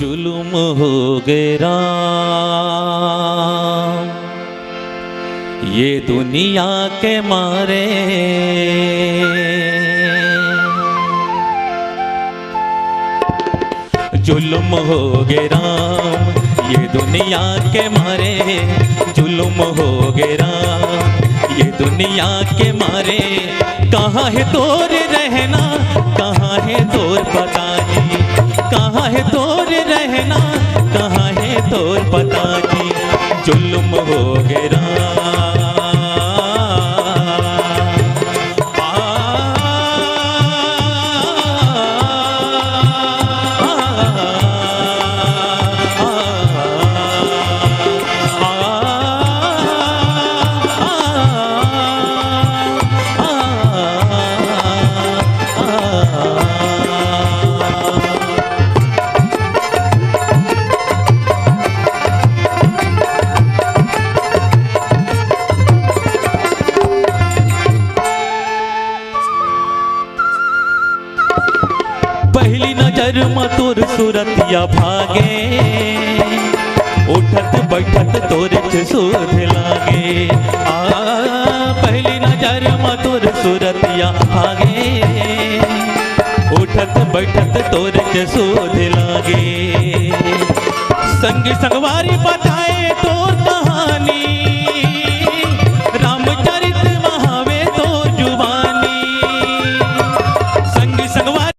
जुल्म हो गए राम ये दुनिया के मारे। जुल्म हो गए राम ये दुनिया के मारे। जुल्म हो गए राम ये दुनिया के मारे। कहाँ है तोर रहना कहाँ है तोर पता जी। कहाँ है तोर रहना कहाँ है तोर पता जी। जुल्म हो गए राम। पहली नजर में तोर सूरतिया भागे। उठत बैठत तोरे सुध लागे। पहली नजर में तोर सूरतिया भागे। उठत बैठत तोरे सुध लागे। संगी संगवारी बताए तोर कहानी। रामचरित महावे तोर जुबानी। संगी संगवारी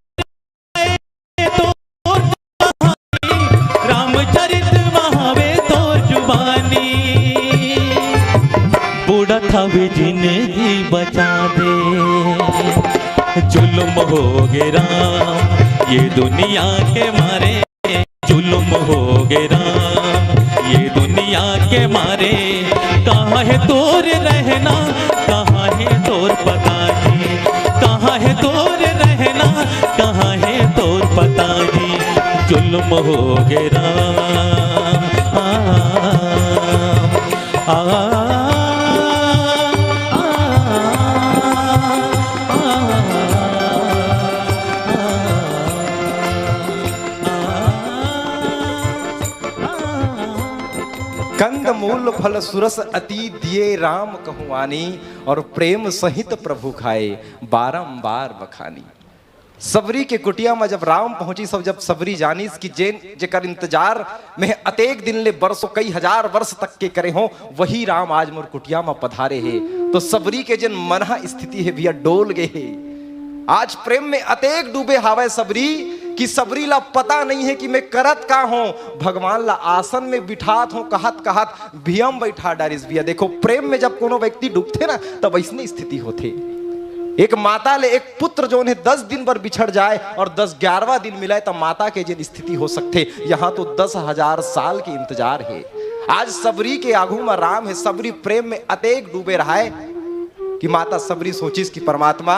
बूढ़ा था भी जिंदगी बचा दे। जुल्म हो गए राम ये दुनिया के मारे। जुल्म हो गए राम ये दुनिया के मारे। कहाँ है तोर रहना कहाँ है तोर पता जी। कहाँ है तोर रहना कहाँ है तोर पता जी। जुल्म हो गए राम। कंद मूल फल सुरस अति दिए राम कहूआनी। और प्रेम सहित प्रभु खाए बारंबार बखानी। सबरी के कुटिया में जब राम पहुंची सब जब सबरी जानी कि जेन जेकर इंतजार में अतेक दिन ले बरसों कई हजार वर्ष तक के करे हो वही राम आज मोर कुटिया में पधारे है। तो सबरी के जिन मनहा स्थिति है भैया डोल गए है। आज प्रेम में अतेक डूबे हावे सबरी कि सबरी ला पता नहीं है कि मैं करत का हूं। भगवान ला आसन में बिठात हूं कहत कहत भियम बैठा डारिस भैया। देखो प्रेम में जब कोनो व्यक्ति डूबते ना तब ऐसी स्थिति होते। एक माता ले एक पुत्र जो उन्हें 10 दिन पर बिछड़ जाए और 10-11वां दिन मिलाए तब माता के जिन स्थिति हो सकते। यहाँ तो 10,000 साल के इंतजार है। आज सबरी के आगू में राम है। सबरी प्रेम में अतेक डूबे रहा है कि माता सबरी सोचिस कि परमात्मा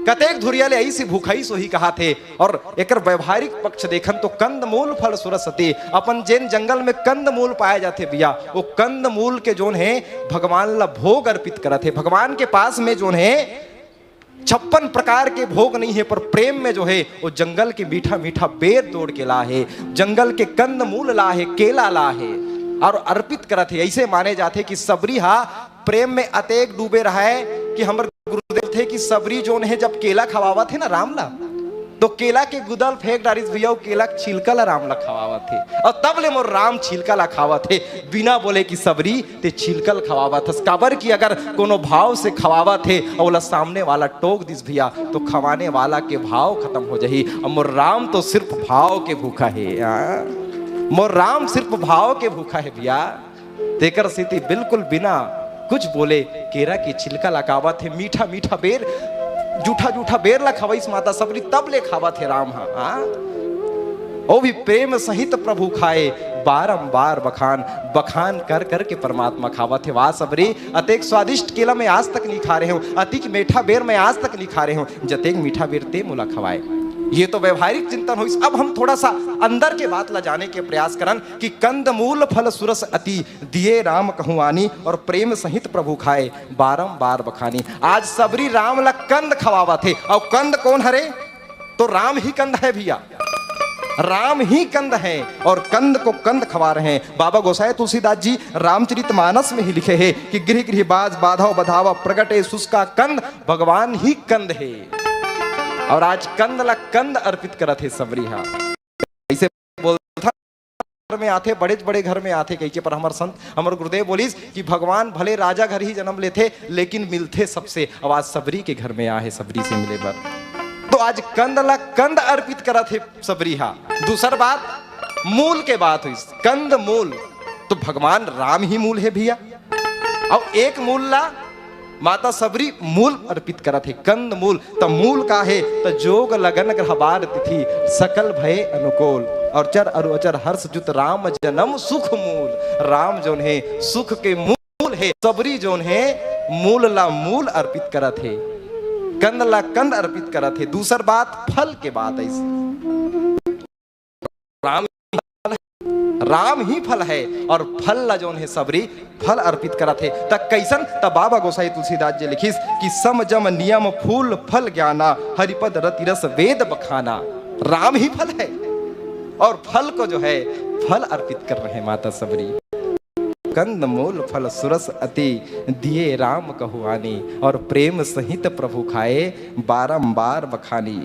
कतेक धुरिया ले ऐसी भूखाई सो ही कहा थे। और एक व्यवहारिक पक्ष देखन तो कंद मूल फल सुरसते। अपन जैन जंगल में कंद मूल पाए जाते भैया वो कंद मूल के जोन है भगवान ला भोग अर्पित करत है। भगवान के पास में जोन है 56 प्रकार के भोग नहीं है पर प्रेम में जो है वो जंगल के मीठा मीठा बेर तोड़ के ला है। जंगल के कंद मूल ला है केला ला है और अर्पित करत है। ऐसे माने जाते कि सबरी हा प्रेम में अतेक डूबे रहा है कि हमारे गुरुदेव थे कि सबरी जोन है जब केला खवावा थे ना रामला तो केला के गुदल फेंक डारिस भैया केला छिलका ला रामला खवावा थे। और तब ले मोर राम छिलका ला खावा थे बिना बोले कि सबरी ते छिलकल खवावा था। काबर की अगर कोनो भाव से खवावा थे और सामने वाला टोक दिस भैया तो खवाने वाला के भाव खत्म हो जाही। और मोर राम तो सिर्फ भाव के भूखा है। मोर राम सिर्फ भाव के भूखा है भैया। तेकर स्थिति बिल्कुल बिना कुछ बोले केरा की छिलका लगावा थे। मीठा मीठा बेर जूठा जूठा बेर ला खवाइस माता सबरी तब ले खावा थे राम। हाँ वो भी प्रेम सहित प्रभु खाए बारंबार बखान। बखान कर कर के परमात्मा खावा थे। वाह सबरी अतेक स्वादिष्ट केला में आज तक नहीं खा रहे हो। अतिक मीठा बेर में आज तक नहीं खा रहे हो। जतेक मीठा बेर ते मुला खवाए। ये तो व्यवहारिक चिंतन हुई। अब हम थोड़ा सा अंदर के बात ला जाने के प्रयास करन कि कंद मूल फल सुरस अति दिए राम कहूआनी और प्रेम सहित प्रभु खाए बारंबार बखानी। आज सबरी राम ला कंद खवावा थे और कंद कौन हरे तो राम ही कंद है भैया। राम ही कंद है और कंद को कंद खवा रहे हैं। बाबा गोसाई तुलसीदास जी रामचरितमानस में ही लिखे हैं कि गृह गृह बाज बाधाओ बधावा प्रगटे सुस्का कंद, भगवान ही कंद है। और आज कंद ला कंद अर्पित करत है सबरी। हाँ ऐसे बोलता घर में आते, बड़े बड़े घर में आते कहीं के, पर हमार संत हमार गुरुदेव बोलिस कि भगवान भले राजा घर ही जन्म लेते लेकिन मिलते सबसे। आवाज सबरी के घर में आहे, सबरी से मिले बर। तो आज कंद ला कंद अर्पित करत है सबरी। हा दूसर बात मूल के बात हुई, कंद मूल, तो भगवान राम ही मूल है भैया। और एक मूल ला माता सबरी मूल अर्पित करत है, कंद मूल। तो मूल का है तो जोग लगन ग्रहबार तिथि सकल भय अनुकूल, और चर अरु अचर हर्ष जुत राम जन्म सुख मूल। राम जोन है सुख के मूल है, सबरी जोन है मूल ला मूल अर्पित करत है, कंद ला कंद अर्पित करत है। दूसर बात फल के बात है, राम ही फल है और फल ला जोन है सबरी फल अर्पित करत है। तक कैसन तब बाबा गोसाई तुलसीदास जी लिखिस कि सम जम नियम फूल फल ज्ञाना हरिपद रति रस वेद बखाना। राम ही फल है और फल को जो है फल अर्पित कर रहे हैं माता सबरी। कंद मूल फल सुरस अति दिए राम कहुआनी, और प्रेम सहित प्रभु खाए बारंबार बखानी।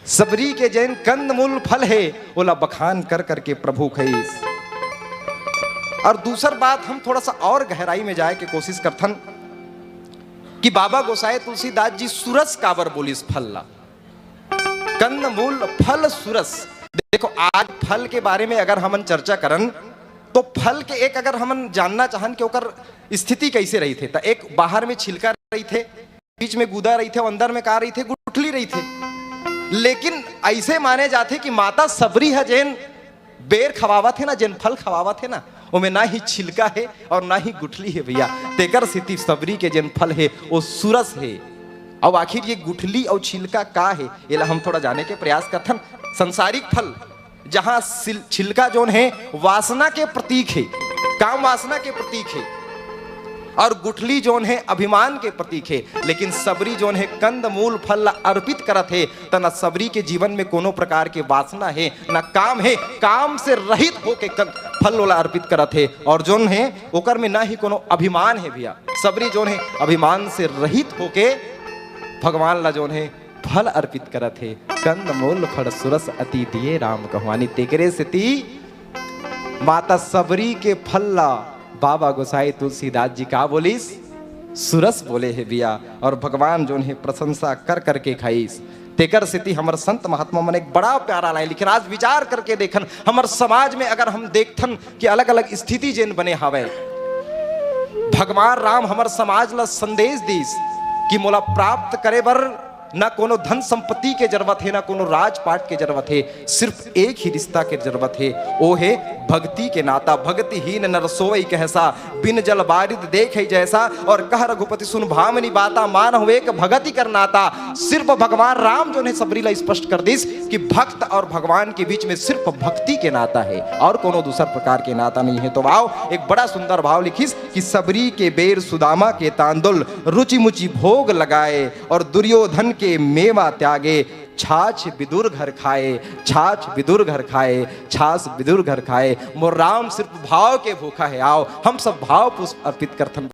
सबरी के जैन कंद मूल फल है ओला बखान कर करके प्रभु खईस। और दूसर बात हम थोड़ा सा और गहराई में जाए के कोशिश करथन कि बाबा गोसाई तुलसीदास जी सुरस काबर बोलिस फल ला, कंद मूल फल सुरस। देखो आज फल के बारे में अगर हमन चर्चा करन तो फल के एक अगर हमन जानना चाहन कि ओकर स्थिति कैसे रही थे, तो एक बाहर में छिलका रही थे, बीच में गुदा रही थे, अंदर में का रही थे गुठली रही थे। लेकिन ऐसे माने जाते कि माता सबरी है जैन बेर खवावा थे ना, जैन फल खवावा थे ना, उनमें ना ही छिलका है और ना ही गुठली है भैया। तेकर स्थिति सबरी के जैन फल है वो सुरस है। अब आखिर ये गुठली और छिलका का है, ये हम थोड़ा जाने के प्रयास करथन। संसारिक फल जहां छिलका जोन है वासना के प्रतीक है, काम वासना के प्रतीक है, और गुठली जोन है अभिमान के प्रतीक है। लेकिन सबरी जोन है कंद मूल फल अर्पित करत है, त न सबरी के जीवन में कोनो प्रकार के वासना है न काम है, काम से रहित होके फल वाला अर्पित करत है। और जोन है ओकर में ना ही कोनो अभिमान है भैया। सबरी जोन है अभिमान से रहित होके भगवान ला जोन है फल अर्पित करत है। कंद मूल फल सुरस अति दिए राम कहुआनी। तेकरे स्थिति माता सबरी के फल ला बाबा गोसाई तुलसीदास जी का बोलिस सुरस बोले है बिया, और भगवान जोन है प्रशंसा कर करके खाईस। तेकर स्थिति हमर संत महात्मा मन एक बड़ा प्यारा लाइन लिखन। आज विचार करके देखन हमर समाज में अगर हम देखथन कि अलग अलग स्थिति जेन बने हवे, भगवान राम हमर समाज ला संदेश दीस कि मोला प्राप्त करे बर ना कोनो धन संपत्ति के जरूरत है, ना कोनो राजपाट के जरूरत है, सिर्फ एक ही रिश्ता के जरूरत है, वो है भक्ति के नाता। भक्तिहीन नर सोई कहसा बिन जल बारिद देखे जैसा, और कह रघुपति सुन भामनी बाता मान हुए एक भगति कर नाता। सिर्फ भगवान राम जो है सबरी ला स्पष्ट कर दिस कि भक्त और भगवान के बीच में सिर्फ भक्ति के नाता है और कोनो दूसरा प्रकार के नाता नहीं है। तो भाव एक बड़ा सुंदर भाव लिखिस कि सबरी के बेर सुदामा के तांदुल रुचि मुचि भोग लगाए, और दुर्योधन के मेवा त्यागे छाछ विदुर घर खाए, छाछ विदुर घर खाए, छाछ विदुर घर खाए। मोर राम सिर्फ भाव के भूखा है। आओ हम सब भाव पुष्प अर्पित करथन